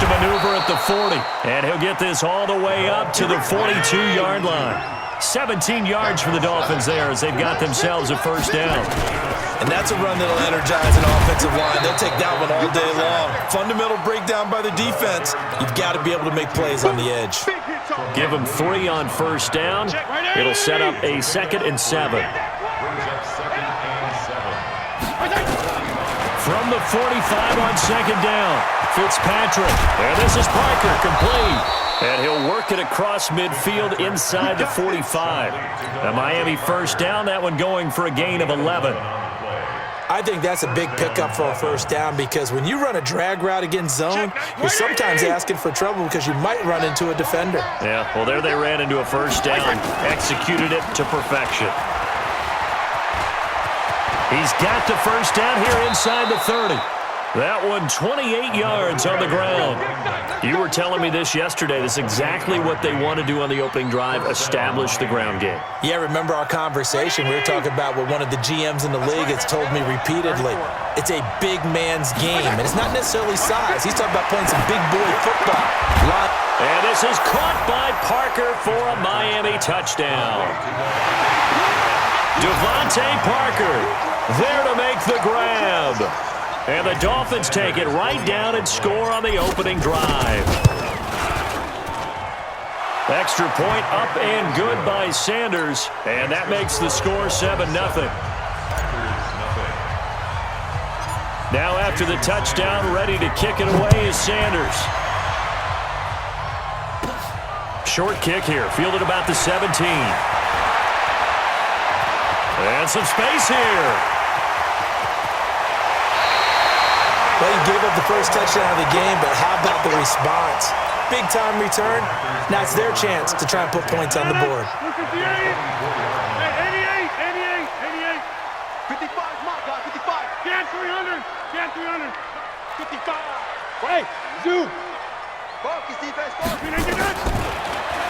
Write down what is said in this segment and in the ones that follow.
maneuver at the 40. And he'll get this all the way up to the 42-yard line. 17 yards for the Dolphins there as they've got themselves a first down. And that's a run that'll energize an offensive line. They'll take that one all day long. Fundamental breakdown by the defense. You've got to be able to make plays on the edge. Give them 3 on first down. It'll set up a 2nd and 7. From the 45 on 2nd down, Fitzpatrick. And this is Parker, complete. And he'll work it across midfield inside the 45. A Miami first down, that one going for a gain of 11. I think that's a big pickup for a first down because when you run a drag route against zone, you're sometimes asking for trouble because you might run into a defender. Yeah, well, there they ran into a first down, executed it to perfection. He's got the first down here inside the 30. That one 28 yards on the ground. You were telling me this yesterday. This is exactly what they want to do on the opening drive, establish the ground game. Yeah, remember our conversation? We were talking about what one of the GMs in the league has told me repeatedly. It's a big man's game, and it's not necessarily size. He's talking about playing some big boy football. And this is caught by Parker for a Miami touchdown. Devontae Parker there to make the grab. And the Dolphins take it right down and score on the opening drive. Extra point up and good by Sanders. And that makes the score 7-0. Now after the touchdown, ready to kick it away is Sanders. Short kick here, fielded about the 17. And some space here. Well, he gave up the first touchdown of the game, but how about the response? Big-time return. Now it's their chance to try and put points on the board. 88, 88. 55, my God, 55. Can 300, can 300. 55. Wait, Zoo. Focus, defense, focus.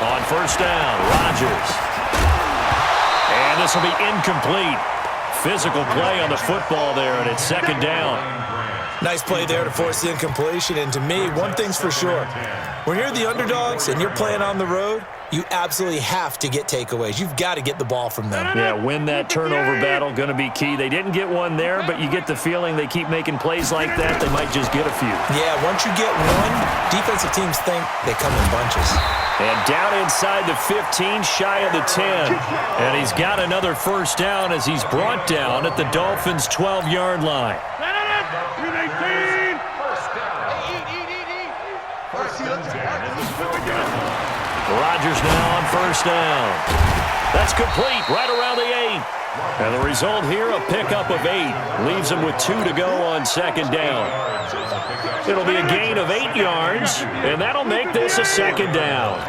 On first down, Rodgers. And this will be incomplete. Physical play on the football there, and it's 2nd down. Nice play there to force the incompletion. And to me, one thing's for sure. When you're the underdogs and you're playing on the road, you absolutely have to get takeaways. You've got to get the ball from them. Yeah, win that turnover battle, going to be key. They didn't get one there, but you get the feeling they keep making plays like that, they might just get a few. Yeah, once you get one, defensive teams think they come in bunches. And down inside the 15, shy of the 10. And he's got another first down as he's brought down at the Dolphins' 12-yard line. Rodgers now on first down. That's complete right around the 8. And the result here, a pickup of 8. Leaves him with 2 to go on 2nd down. It'll be a gain of 8 yards, and that'll make this a 2nd down.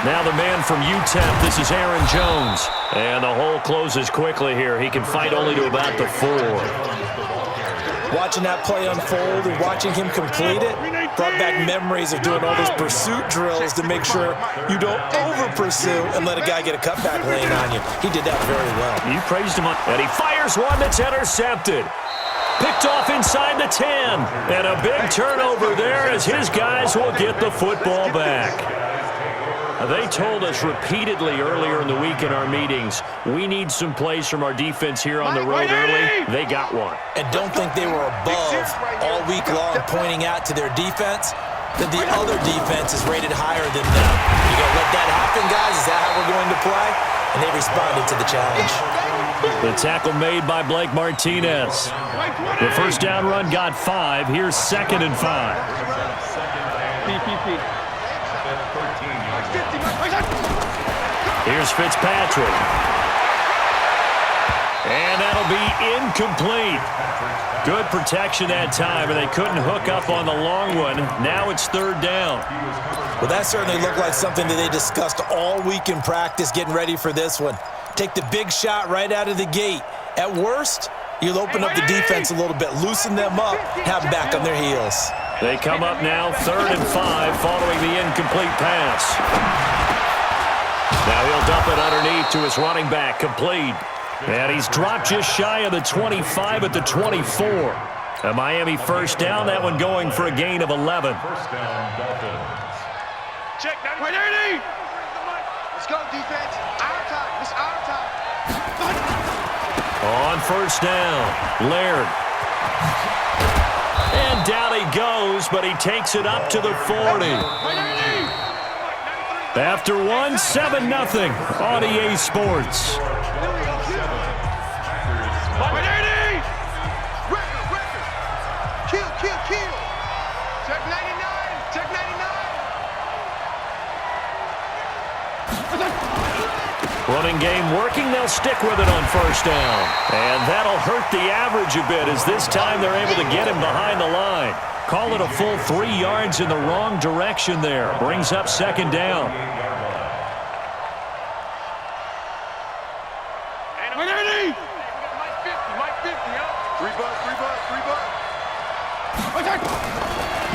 Now the man from UTEP, this is Aaron Jones. And the hole closes quickly here. He can fight only to about the 4. Watching that play unfold and watching him complete it brought back memories of doing all those pursuit drills to make sure you don't over-pursue and let a guy get a cutback lane on you. He did that very well. You praised him, and he fires one that's intercepted. Picked off inside the 10. And a big turnover there as his guys will get the football back. They told us repeatedly earlier in the week in our meetings, we need some plays from our defense here on the road early. They got one. And don't think they were above all week long pointing out to their defense that the other defense is rated higher than them. You going to let that happen, guys? Is that how we're going to play? And they responded to the challenge. The tackle made by Blake Martinez. The first down run got 5. Here's 2nd and 5. Here's Fitzpatrick. And that'll be incomplete. Good protection that time, and they couldn't hook up on the long one. Now it's 3rd down. Well, that certainly looked like something that they discussed all week in practice getting ready for this one. Take the big shot right out of the gate. At worst, you'll open up the defense a little bit, loosen them up, have them back on their heels. They come up now 3rd and 5 following the incomplete pass. Now he'll dump it underneath to his running back, complete. And he's dropped just shy of the 25 at the 24. A Miami first down, that one going for a gain of 11. First down, Dolphins. Check that. Right there, let's go, defense. Our time. It's our time. On first down, Laird. And down he goes, but he takes it up to the 40. After one, 7-0 on EA Sports. Kill. Check 99. Check 99. Running game working. They'll stick with it on first down. And that'll hurt the average a bit as this time they're able to get him behind the line. Call it a full 3 yards in the wrong direction there. Brings up second down.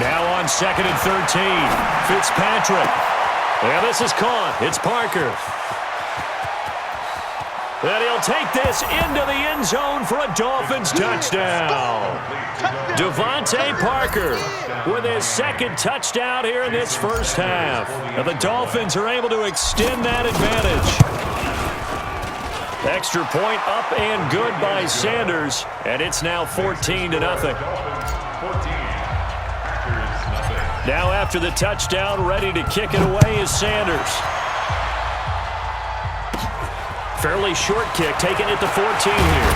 Now on second and 13. Fitzpatrick. And this is caught. It's Parker. And he'll take this into the end zone for a Dolphins touchdown. Devontae Parker with his second touchdown here in this first half. And the Dolphins are able to extend that advantage. Extra point up and good by Sanders. And it's now 14-0. Now after the touchdown, ready to kick it away is Sanders. Fairly short kick, taking it to 14 here.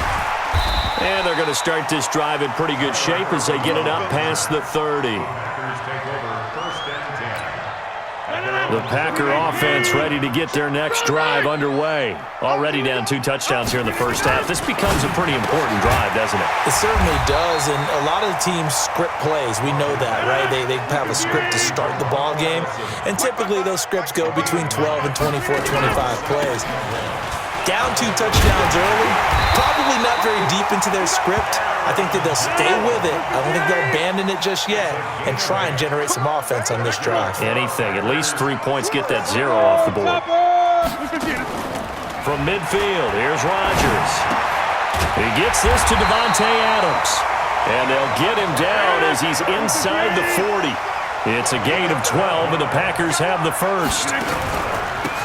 And they're going to start this drive in pretty good shape as they get it up past the 30. The Packer offense ready to get their next drive underway. Already down 2 touchdowns here in the first half. This becomes a pretty important drive, doesn't it? It certainly does, and a lot of the teams script plays. We know that, right? They have a script to start the ball game, and typically those scripts go between 12 and 24, 25 plays. Down 2 touchdowns early, probably not very deep into their script. I think that they'll stay with it. I don't think they'll abandon it just yet and try and generate some offense on this drive. Anything. At least 3 points get that 0 off the board. From midfield, here's Rodgers. He gets this to Devontae Adams. And they'll get him down as he's inside the 40. It's a gain of 12, and the Packers have the first.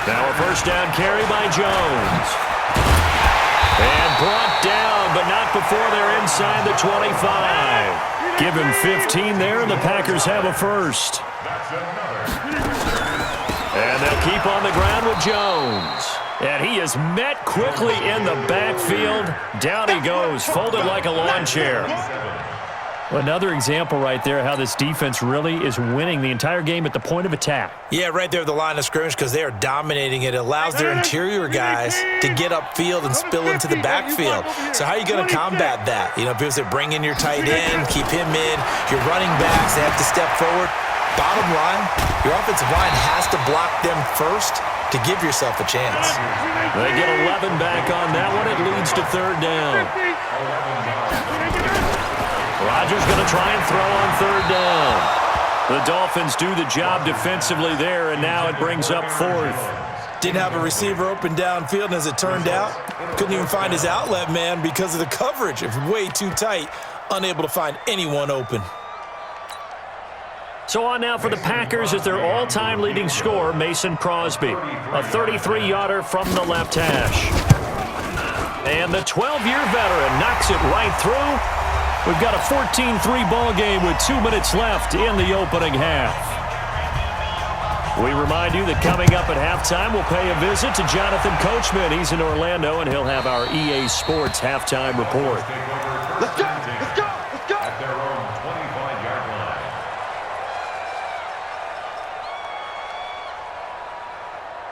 Now a first down carry by Jones. And brought down, but not before they're inside the 25. Give him 15 there, and the Packers have a first. And they'll keep on the ground with Jones. And he is met quickly in the backfield. Down he goes, folded like a lawn chair. Another example right there how this defense really is winning the entire game at the point of attack. Yeah, right there at the line of scrimmage because they are dominating it. It allows their interior guys to get upfield and spill into the backfield. So how are you going to combat that? You know, because they bring in your tight end, keep him in. Your running backs, they have to step forward. Bottom line, your offensive line has to block them first to give yourself a chance. They get 11 back on that one. It leads to third down. Rodgers going to try and throw on third down. The Dolphins do the job defensively there, and now it brings up fourth. Didn't have a receiver open downfield, and as it turned out, couldn't even find his outlet man because of the coverage. It was way too tight, unable to find anyone open. So on now for the Packers is their all-time leading scorer, Mason Crosby. A 33-yarder from the left hash. And the 12-year veteran knocks it right through. We've got a 14-3 ball game with 2 minutes left in the opening half. We remind you that coming up at halftime, we'll pay a visit to Jonathan Coachman. He's in Orlando, and he'll have our EA Sports halftime report. Let's go! Let's go! Let's go! At their own 25-yard line.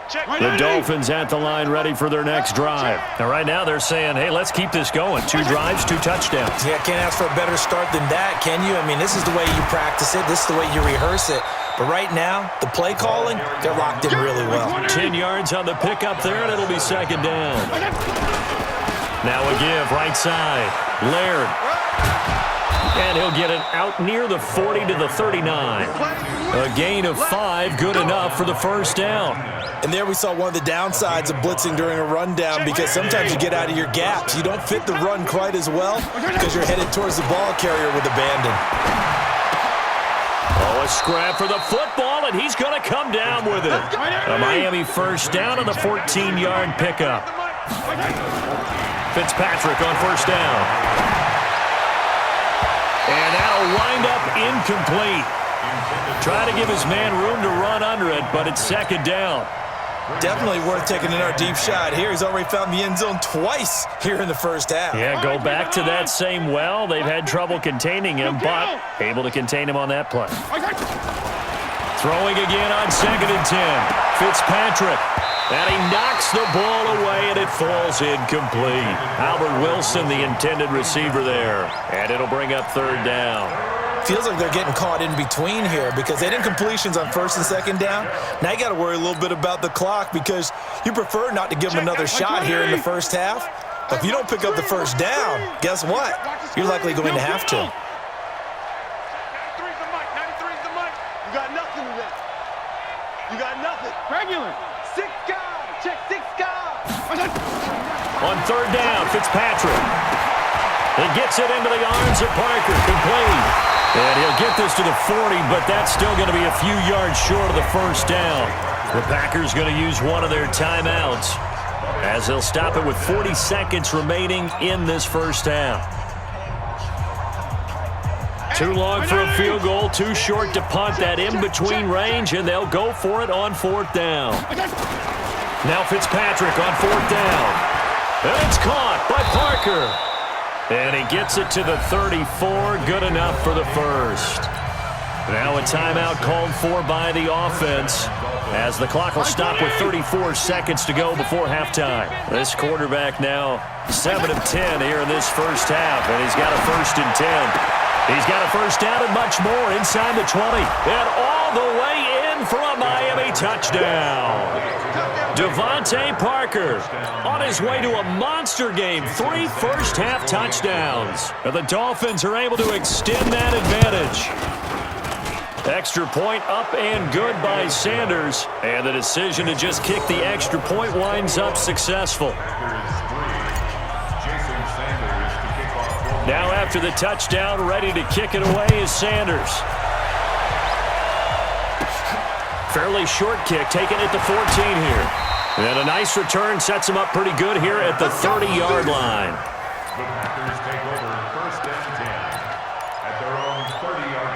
The Dolphins at the line ready for their next drive. And right now they're saying, hey, let's keep this going. 2 drives, 2 touchdowns. Yeah, can't ask for a better start than that, can you? I mean, this is the way you practice it. This is the way you rehearse it. But right now, the play calling, they're locked in really well. 10 yards on the pickup there, and it'll be second down. Now a give, right side. Laird. And he'll get it out near the 40 to the 39. A gain of 5, good enough for the first down. And there we saw one of the downsides of blitzing during a rundown, because sometimes you get out of your gaps. You don't fit the run quite as well because you're headed towards the ball carrier with abandon. Oh, a scrap for the football, and he's going to come down with it. A Miami first down on the 14-yard pickup. Fitzpatrick on first down. And that'll wind up incomplete. Try to give his man room to run under it, but it's second down. Definitely worth taking in our deep shot here. He's already found the end zone twice here in the first half. Yeah, go back to that same well. They've had trouble containing him, but able to contain him on that play. Throwing again on 2nd and 10. Fitzpatrick. And he knocks the ball away, and it falls incomplete. Albert Wilson, the intended receiver there. And it'll bring up third down. Feels like they're getting caught in between here because they didn't completions on 1st and 2nd down. Now you got to worry a little bit about the clock because you prefer not to give them another shot here in the first half. But if you don't pick up the first down, guess what? You're likely going to have to. 93's the mic. 93's the mic. You got nothing today. You got nothing. Regular. 6 guys. Check 6 guys. On third down, Fitzpatrick. He gets it into the arms of Parker. Complete. And he'll get this to the 40, but that's still going to be a few yards short of the first down. The Packers going to use one of their timeouts as they'll stop it with 40 seconds remaining in this first half. Too long for a field goal, too short to punt that in-between range, and they'll go for it on 4th down. Now Fitzpatrick on 4th down. And it's caught by Parker. And he gets it to the 34, good enough for the first. Now a timeout called for by the offense as the clock will stop with 34 seconds to go before halftime. This quarterback now 7 of 10 here in this first half, and he's got a 1st and 10. He's got a first down and much more inside the 20. And all the way in for a Miami touchdown. Devontae Parker on his way to a monster game. 3 first-half touchdowns. And the Dolphins are able to extend that advantage. Extra point up and good by Sanders. And the decision to just kick the extra point winds up successful. Now after the touchdown, ready to kick it away is Sanders. Fairly short kick, taking it to 14 here. And a nice return sets him up pretty good here at the 30-yard line. The Packers take over 1st and 10 at their own 30-yard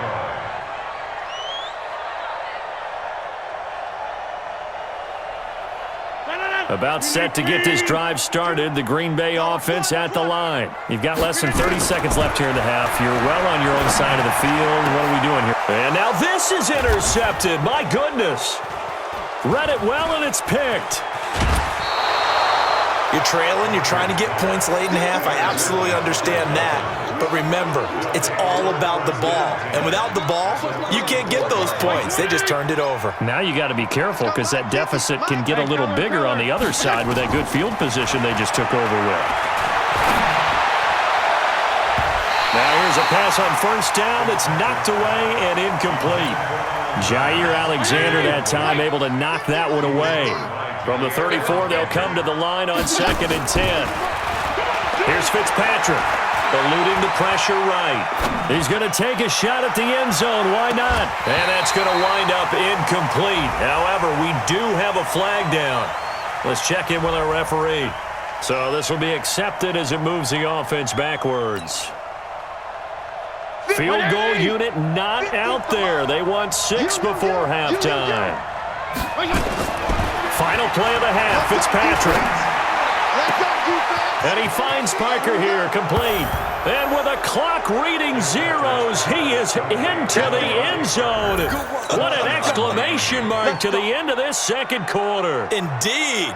line. About set to get this drive started. The Green Bay offense at the line. You've got less than 30 seconds left here in the half. You're well on your own side of the field. What are we doing here? And now this is intercepted. My goodness. Read it well, and it's picked. You're trailing, you're trying to get points late in half. I absolutely understand that. But remember, it's all about the ball. And without the ball, you can't get those points. They just turned it over. Now you got to be careful because that deficit can get a little bigger on the other side with that good field position they just took over with. Now here's a pass on first down that's knocked away and incomplete. Jair Alexander that time able to knock that one away. From the 34, they'll come to the line on 2nd and 10. Here's Fitzpatrick, eluding the pressure right. He's going to take a shot at the end zone. Why not? And that's going to wind up incomplete. However, we do have a flag down. Let's check in with our referee. So this will be accepted as it moves the offense backwards. Field goal unit not out there. They want 6 before halftime. Final play of the half, Fitzpatrick. And he finds Parker here, complete. And with a clock reading zeros, he is into the end zone. What an exclamation mark to the end of this second quarter. Indeed.